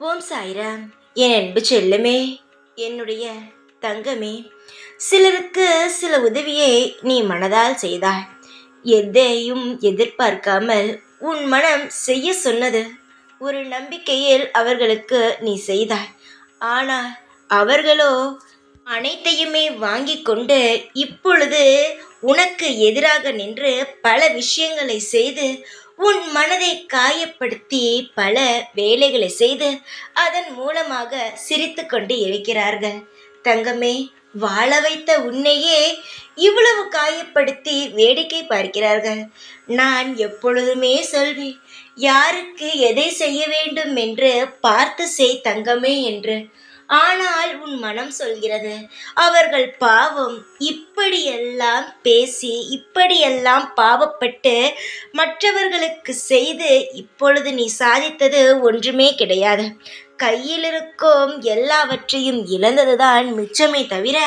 ஓம் சாய்ராம். என் அன்பு செல்லமே, என்னுடைய தங்கமே, சிலருக்கு சில உதவியை நீ மனதால் செய்தாய். எதையும் எதிர்பார்க்காமல் உன் மனம் செய்ய சொன்னது. ஒரு நம்பிக்கையில் அவர்களுக்கு நீ செய்தாய். ஆனால் அவர்களோ அனைத்தையுமே வாங்கி கொண்டு இப்பொழுது உனக்கு எதிராக நின்று பல விஷயங்களை செய்து உன் மனதை காயப்படுத்தி பல வேலைகளை செய்து அதன் மூலமாக சிரித்து கொண்டு இருக்கிறார்கள். தங்கமே, வாழ வைத்த உன்னையே இவ்வளவு காயப்படுத்தி வேடிக்கை பார்க்கிறார்கள். நான் எப்பொழுதுமே சொல்வேன், யாருக்கு எதை செய்ய வேண்டும் என்று பார்த்து செய் தங்கமே என்று. ஆனால் உன் மனம் சொல்கிறது, அவர்கள் பாவம், இப்படியெல்லாம் பேசி இப்படியெல்லாம் பாவப்பட்டு மற்றவர்களுக்கு செய்து இப்பொழுது நீ சாதித்தது ஒன்றுமே கிடையாது. கையில் இருக்கும் எல்லாவற்றையும் இழந்ததுதான் மிச்சமே தவிர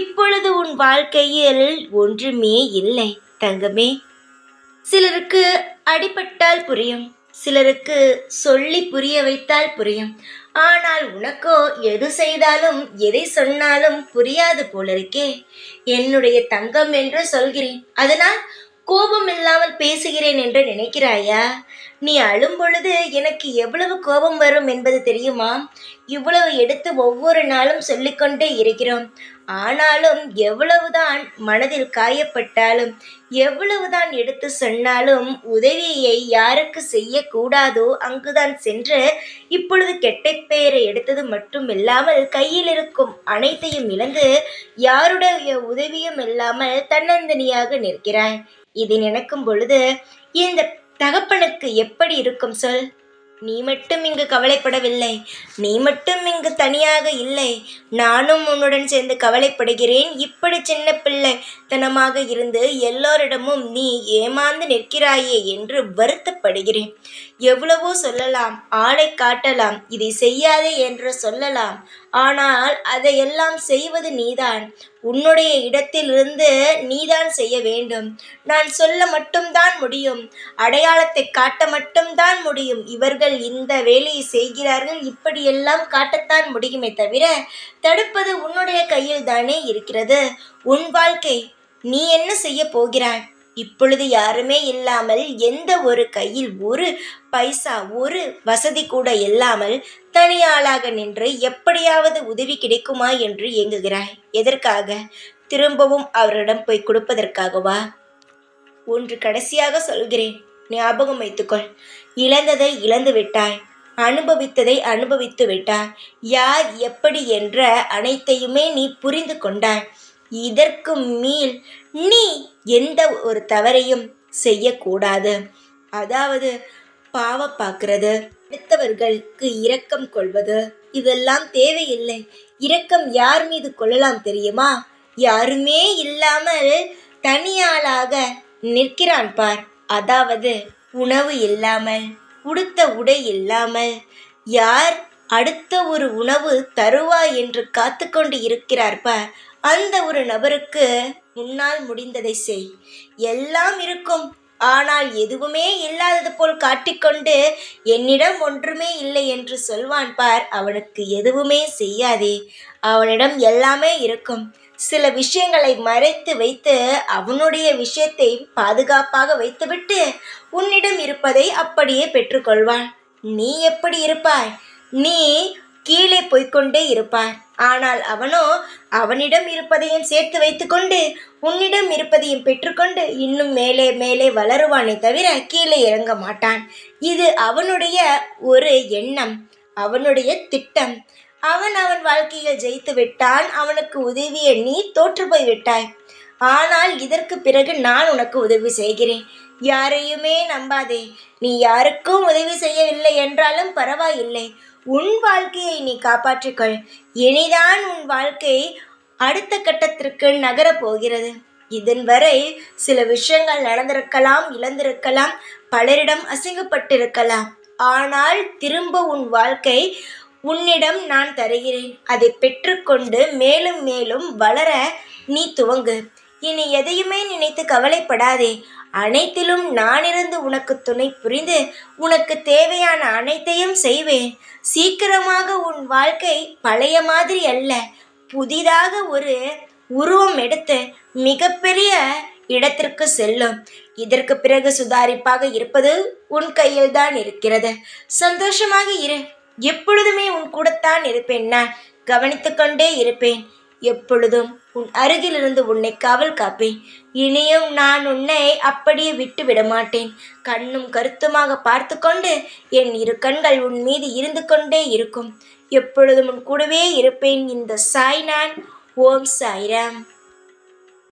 இப்பொழுது உன் வாழ்க்கையில் ஒன்றுமே இல்லை தங்கமே. சிலருக்கு அடிபட்டால் புரியும், சிலருக்கு சொல்லி புரிய வைத்தால் புரியும். ஆனால் உனக்கோ எது செய்தாலும் எதை சொன்னாலும் புரியாது போலிருக்கே. என்னுடைய தங்கம் என்று சொல்கிறேன், அதனால் கோபம் இல்லாமல் பேசுகிறேன் என்று நினைக்கிறாயா? நீ அழும் பொழுது எனக்கு எவ்வளவு கோபம் வரும் என்பது தெரியுமா? இவ்வளவு எடுத்து ஒவ்வொரு நாளும் சொல்லிக்கொண்டே இருக்கிறோம். ஆனாலும் எவ்வளவுதான் மனதில் காயப்பட்டாலும் எவ்வளவுதான் எடுத்து சொன்னாலும் உதவியை யாருக்கு செய்யக்கூடாதோ அங்குதான் சென்று இப்பொழுது கெட்ட பெயரை எடுத்தது மட்டுமில்லாமல் கையில் இருக்கும் அனைத்தையும் இழந்து யாருடைய உதவியும் இல்லாமல் தன்னந்தனியாக நிற்கிறாய். இதை நினைக்கும் பொழுது இந்த தகப்பனுக்கு எப்படி இருக்கும் சொல்? நீ மட்டும் இங்கு கவலைப்படவில்லை, நீ மட்டும் இங்கு தனியாக இல்லை, நானும் உன்னுடன் சேர்ந்து கவலைப்படுகிறேன். இப்படி சின்ன பிள்ளைத்தனமாக இருந்து எல்லோரிடமும் நீ ஏமாந்து நிற்கிறாயே என்று வருத்தப்படுகிறேன். எவ்வளவோ சொல்லலாம், ஆளை காட்டலாம், இதை செய்யாதே என்று சொல்லலாம். ஆனால் அதையெல்லாம் செய்வது நீதான். உன்னுடைய இடத்திலிருந்து நீதான் செய்ய வேண்டும். நான் சொல்ல மட்டும்தான் முடியும், அடையாளத்தை காட்ட மட்டும்தான் முடியும். இவர்கள் இந்த வேலையை செய்கிறார்கள், இப்படியெல்லாம் காட்டத்தான் முடியுமே தவிர தடுப்பது உன்னுடைய கையில் தானே இருக்கிறது. உன் வாழ்க்கை, நீ என்ன செய்ய போகிறாய்? இப்பொழுது யாருமே இல்லாமல், எந்த ஒரு கையில் ஒரு பைசா ஒரு வசதி கூட இல்லாமல் தனியாளாக நின்று எப்படியாவது உதவி கிடைக்குமா என்று ஏங்குகிறாய். எதற்காக? திரும்பவும் அவரிடம் போய் கொடுப்பதற்காகவா? ஒன்று கடைசியாக சொல்கிறேன், ஞாபகம் வைத்துக்கொள். இழந்ததை இழந்து விட்டாய், அனுபவித்ததை அனுபவித்து விட்டாய். யார் எப்படி என்ற அனைத்தையுமே நீ புரிந்து கொண்டாய். இதற்கு மீள் நீ எந்த ஒரு தவறையும் செய்யக்கூடாது. அதாவது பாவம் பார்க்கிறது, அடுத்தவர்களுக்கு இரக்கம் கொள்வது, இதெல்லாம் தேவையில்லை. இரக்கம் யார் மீது கொள்ளலாம் தெரியுமா? யாருமே இல்லாமல் தனியாளாக நிற்கிறான் பார், அதாவது உணவு இல்லாமல், உடுத்த உடை இல்லாமல், யார் அடுத்த ஒரு உணவு தருவா என்று காத்து கொண்டு இருக்கிறார் பார், அந்த ஒரு நபருக்கு முன்னால் முடிந்ததை செய். எல்லாம் இருக்கும், ஆனால் எதுவுமே இல்லாதது போல் காட்டிக்கொண்டு என்னிடம் ஒன்றுமே இல்லை என்று சொல்வான் பார், அவனுக்கு எதுவுமே செய்யாதே. அவனிடம் எல்லாமே இருக்கும். சில விஷயங்களை மறைத்து வைத்து அவனுடைய விஷயத்தை பாதுகாப்பாக வைத்துவிட்டு உன்னிடம் இருப்பதை அப்படியே பெற்றுக்கொள்வான். நீ எப்படி இருப்பாய்? நீ கீழே போய்கொண்டே இருப்பாய். ஆனால் அவனோ அவனிடம் இருப்பதையும் சேர்த்து வைத்துக்கொண்டு உன்னிடம் இருப்பதையும் பெற்றுக்கொண்டு இன்னும் மேலே மேலே வளருவானே தவிர கீழே இறங்க மாட்டான். இது அவனுடைய ஒரு எண்ணம், அவனுடைய திட்டம். அவன் வாழ்க்கையில் ஜெயித்து விட்டான். அவனுக்கு உதவிய நீ தோற்று போய் விட்டாய். ஆனால் இதற்கு பிறகு நான் உனக்கு உதவி செய்கிறேன். யாரையுமே நம்பாதே. நீ யாருக்கும் உதவி செய்யவில்லை என்றாலும் பரவாயில்லை, உன் வாழ்க்கையை நீ காப்பாற்றிக்கொள். இனிதான் உன் வாழ்க்கை அடுத்த கட்டத்திற்கு நகரப் போகிறது. இதன் வரை சில விஷயங்கள் நடந்திருக்கலாம், இழந்திருக்கலாம், பலரிடம் அசிங்கப்பட்டிருக்கலாம். ஆனால் திரும்ப உன் வாழ்க்கை உன்னிடம் நான் தருகிறேன். அதை பெற்றுக்கொண்டு மேலும் மேலும் வளர நீ துவங்கு. இனி எதையுமே நினைத்து கவலைப்படாதே. அனைத்திலும் நானிருந்து உனக்கு துணை புரிந்து உனக்கு தேவையான அனைத்தையும் செய்வேன். சீக்கிரமாக உன் வாழ்க்கை பழைய மாதிரி அல்ல, புதிதாக ஒரு உருவம் எடுத்து மிகப்பெரிய இடத்திற்கு செல்லும். இதற்கு பிறகு சுதாரிப்பாக இருப்பது உன் கையில்தான் இருக்கிறது. சந்தோஷமாக இரு. எப்பொழுதுமே உன் கூடத்தான் இருப்பேன். நான் கவனித்துக் கொண்டே இருப்பேன். எப்பொழுதும் உன் அருகிலிருந்து உன்னை காவல் காப்பேன். இனியும் நான் உன்னை அப்படியே விட்டு விட மாட்டேன். கண்ணும் கருத்துமாக பார்த்து கொண்டு என் இரு கண்கள் உன் மீது இருந்து கொண்டே இருக்கும். எப்பொழுதும் உன் கூடவே இருப்பேன். இந்த சாய் நான். ஓம் சாய்ராம்.